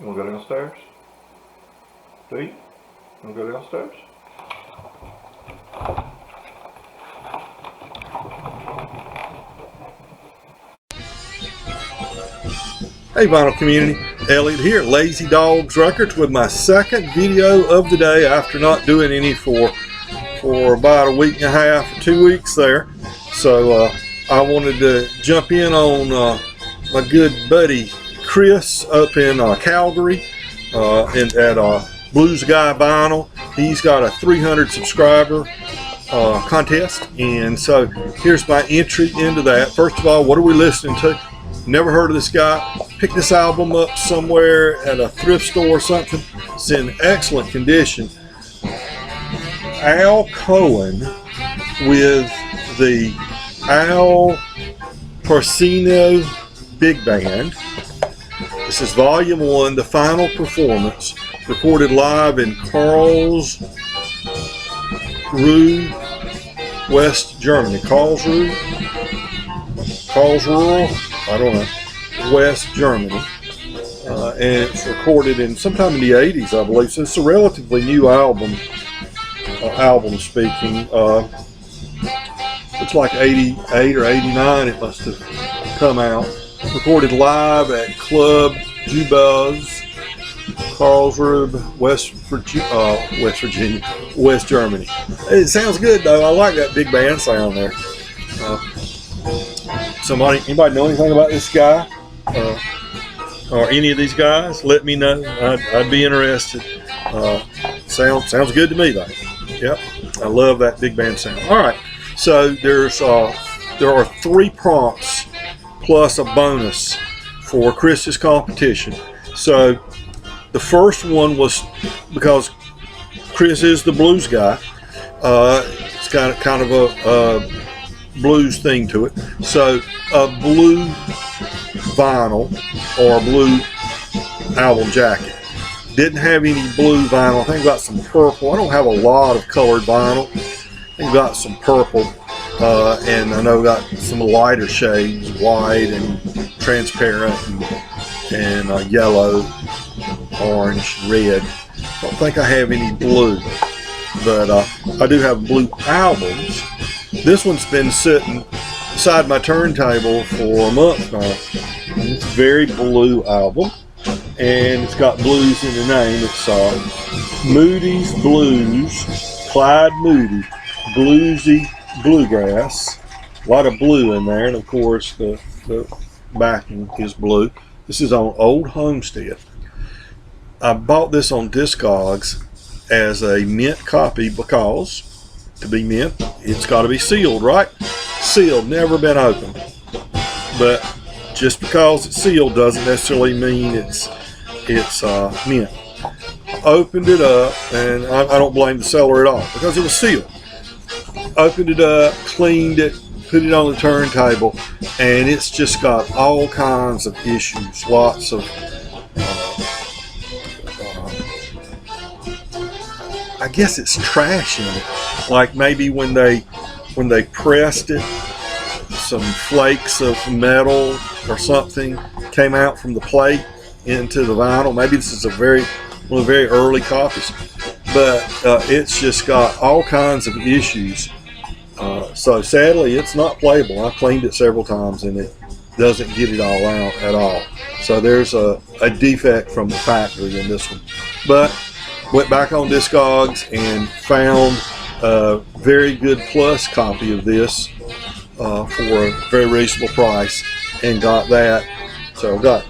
You wanna go downstairs? Do you? You wanna go downstairs? Hey vinyl community, Elliot here, Lazy Dogs Records, with my second video of the day after not doing any for about a week and a half or 2 weeks there. So I wanted to jump in on my good buddy Chris up in Calgary at BluesGuy Vinyl. He's got a 300 subscriber contest, and so here's my entry into that. First of all, what are we listening to? Never heard of this guy. Picked this album up somewhere at a thrift store or something. It's in excellent condition. Al Cohen with the Al Porcino Big Band. This is Volume 1, the final performance, recorded live in Karlsruhe, West Germany. Karlsruhe, I don't know, West Germany. And it's recorded in sometime in the 80s, I believe. So it's a relatively new album. Speaking, it's like 88 or 89. It must have come out. Recorded live at Club Jubaz, Karlsruhe, West Germany. It sounds good though. I like that big band sound there. Anybody know anything about this guy or any of these guys? Let me know. I'd be interested. Sounds good to me though. Yep, I love that big band sound. All right, so there are 3 prompts plus a bonus for Chris's competition. So the first one was because Chris is the blues guy. It's got kind of a blues thing to it. So a blue vinyl or a blue album jacket. Didn't have any blue vinyl. I think got some purple. I don't have a lot of colored vinyl. I think got some purple, and I know got some lighter shades, white and transparent, and yellow, orange, red. I don't think I have any blue, but I do have blue albums. This one's been sitting beside my turntable for a month now. It's a very blue album, and it's got blues in the name. It's Moody's Blues, Clyde Moody, Bluesy Bluegrass. A lot of blue in there, and of course the backing is blue. This is on Old Homestead. I bought this on Discogs as a mint copy because, to be mint, it's got to be sealed, right? Sealed, never been opened. But just because it's sealed doesn't necessarily mean it's mint. Opened it up, and I don't blame the seller at all because it was sealed. Opened it up, cleaned it, put it on the turntable, and it's just got all kinds of issues. Lots of, I guess it's trash in it. Like maybe when they pressed it, some flakes of metal or something came out from the plate into the vinyl. Maybe this is one of the very early copies, but it's just got all kinds of issues. So sadly, it's not playable. I cleaned it several times, and it doesn't get it all out at all. So there's a defect from the factory in this one. But went back on Discogs and found a very good plus copy of this for a very reasonable price, and got that. So I got,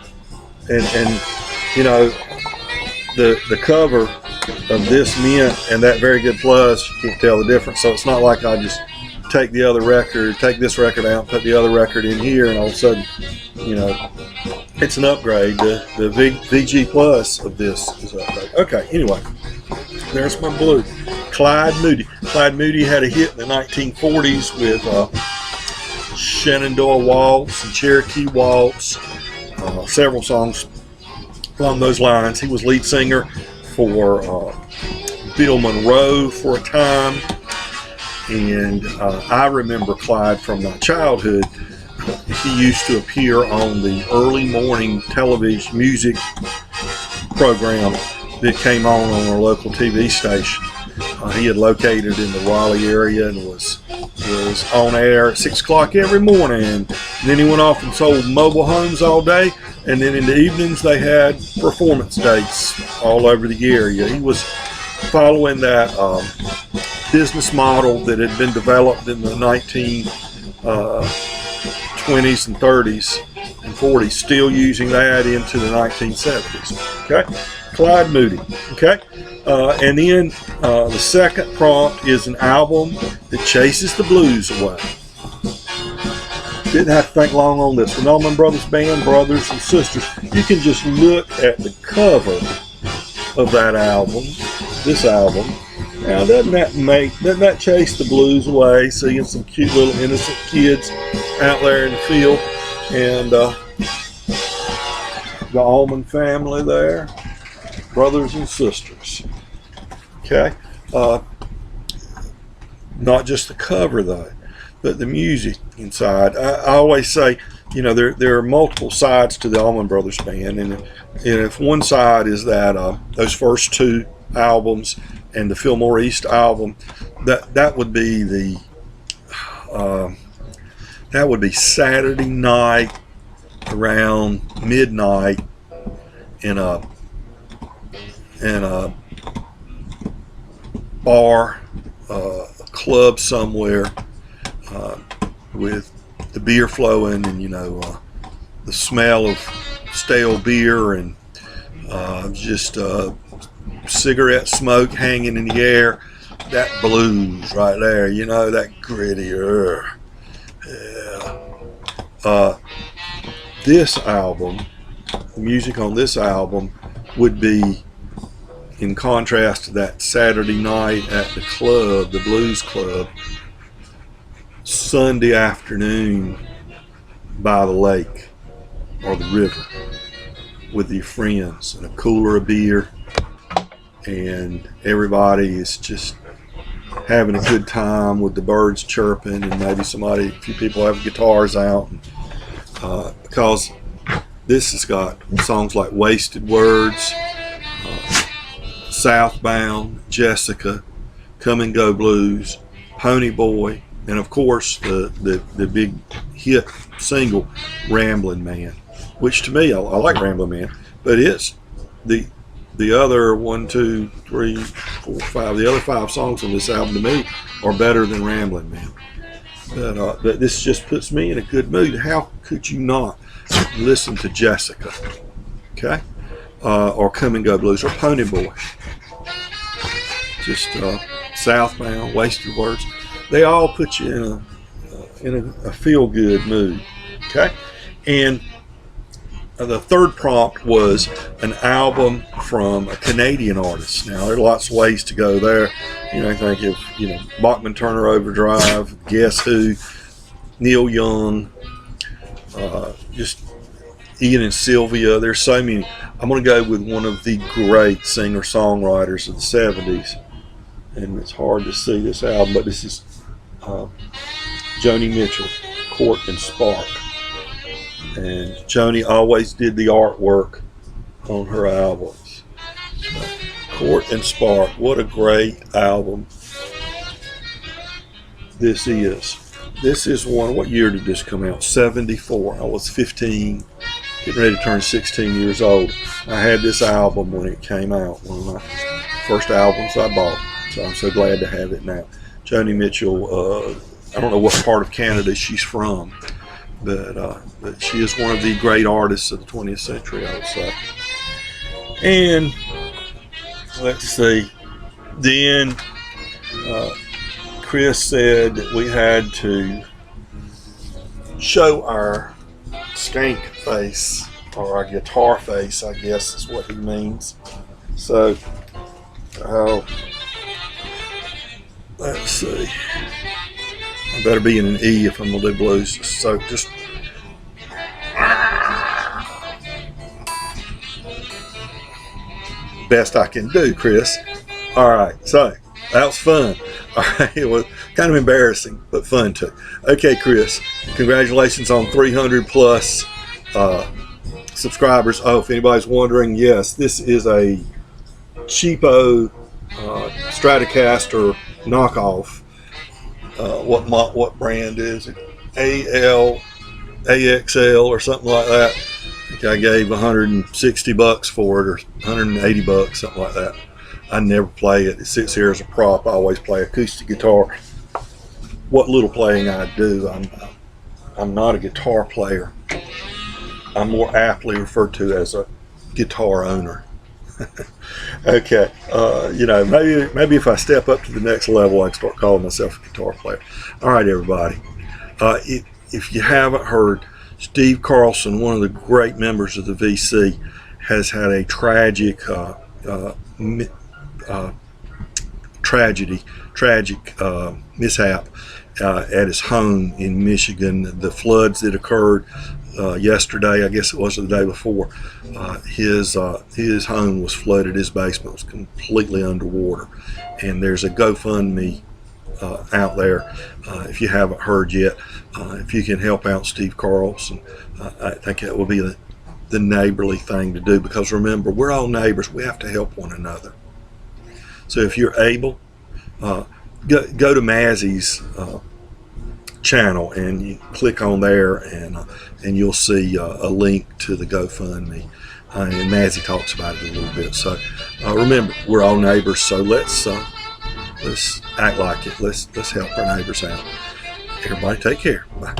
and you know, the cover of this mint and that very good plus, you can't tell the difference. So it's not like I just take this record out, put the other record in here, and all of a sudden, you know, it's an upgrade. The VG plus of this is an upgrade. Okay, anyway, there's my blue. Clyde Moody. Clyde Moody had a hit in the 1940s with Shenandoah Waltz and Cherokee Waltz, several songs along those lines. He was lead singer for Bill Monroe for a time, and I remember Clyde from my childhood. He used to appear on the early morning television music program that came on our local TV station. He had located in the Raleigh area and was on air at 6 o'clock every morning. And then he went off and sold mobile homes all day. And then in the evenings they had performance dates all over the area. He was following that business model that had been developed in the 1920s and 30s and 40s, still using that into the 1970s. Okay, Clyde Moody. Okay, and then the second prompt is an album that chases the blues away. Didn't have to think long on this. When Allman Brothers Band, Brothers and Sisters, you can just look at the cover of that album, this album. Now, doesn't that chase the blues away? Seeing some cute little innocent kids out there in the field, and the Allman family there, brothers and sisters. Okay, not just the cover though, but the music inside. I always say, you know, there are multiple sides to the Allman Brothers Band, and if one side is that those first two albums and the Fillmore East album, that would be the Saturday night around midnight in a bar, a club somewhere, with the beer flowing and, you know, the smell of stale beer and just cigarette smoke hanging in the air. That blues right there, you know, that gritty. Yeah. This album, the music on this album would be in contrast to that Saturday night at the club, the blues club, Sunday afternoon by the lake or the river with your friends and a cooler of beer, and everybody is just having a good time with the birds chirping, and maybe a few people have guitars out, because this has got songs like Wasted Words, Southbound, Jessica, Come and Go Blues, Pony Boy, and of course the big hit single Ramblin' Man, which to me, I like Ramblin' Man, but it's the other 1, 2, 3, 4, 5, the other 5 songs on this album to me are better than Ramblin' Man. But this just puts me in a good mood. How could you not listen to Jessica, okay, or Come and Go Blues, or Pony Boy, just Southbound, Wasted Words. They all put you in a feel-good mood, okay? And the third prompt was an album from a Canadian artist. Now, there are lots of ways to go there. You know, I think of, you know, Bachman Turner Overdrive, Guess Who, Neil Young, just Ian and Sylvia. There's so many. I'm going to go with one of the great singer-songwriters of the 70s. And it's hard to see this album, but this is Joni Mitchell, Court and Spark. And Joni always did the artwork on her albums. Court and Spark, what a great album this is. This is one, what year did this come out? 74. I was 15, getting ready to turn 16 years old. I had this album when it came out, one of my first albums I bought. So I'm so glad to have it now. Joni Mitchell, I don't know what part of Canada she's from, but she is one of the great artists of the 20th century, I would say. And let's see, then Chris said that we had to show our skank face, or our guitar face, I guess is what he means. So, let's see. I better be in an E if I'm going to do blues. So just best I can do, Chris. All right. So that was fun. All right. It was kind of embarrassing, but fun too. Okay, Chris. Congratulations on 300 plus subscribers. Oh, if anybody's wondering, yes, this is a cheapo Stratocaster knockoff. What brand is it? AXL or something like that. I think I gave $160 for it, or $180, something like that. I never play it. It sits here as a prop. I always play acoustic guitar. What little playing I do, I'm not a guitar player. I'm more aptly referred to as a guitar owner. Okay, maybe if I step up to the next level, I can start calling myself a guitar player. All right, everybody. If you haven't heard, Steve Carlson, one of the great members of the VC, has had a tragic mishap at his home in Michigan. The floods that occurred yesterday, I guess it was the day before, his home was flooded. His basement was completely underwater, and there's a GoFundMe out there. If you haven't heard yet, if you can help out Steve Carlson, I think that will be the neighborly thing to do, because remember, we're all neighbors. We have to help one another. So if you're able, go to Mazzy's channel and you click on there, and you'll see a link to the GoFundMe, and Mazzy talks about it a little bit. So remember, we're all neighbors, so let's act like it. Let's help our neighbors out. Everybody take care. Bye.